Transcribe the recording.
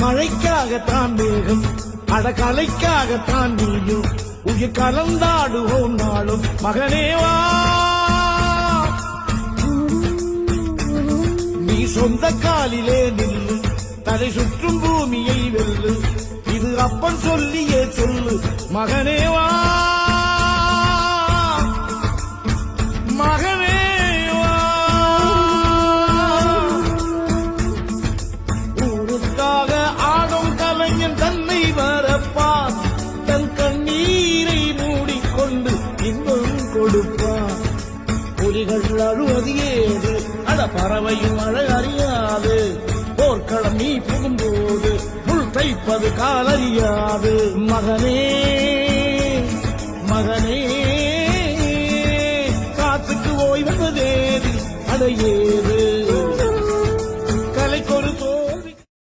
மழைக்காகத்தான் மேகம் அடகலைக்காகத்தான் நீயும் உயிர் கலந்தாடுவோம் நாளும் மகனேவா நீ சொந்த காலிலே நில்லு தலை சுற்றும் பூமியை வெல்லு இது அப்பன் சொல்லியே சொல்லு மகனேவா மகனேவா ஊருக்காக ஆடும் கலைஞன் தன்னை வரப்பான் தன் கண்ணீரை மூடிக்கொண்டு இன்பம் கொடுப்பான் புலிகள் அழுவது ஏது அட பறவையும் அழ அறியாது போர்க்களம் நீ புகும்போது முள் தைப்பது காலறியாது மகனே மகனே காத்துக்கு ஓய்வதேது அடையேது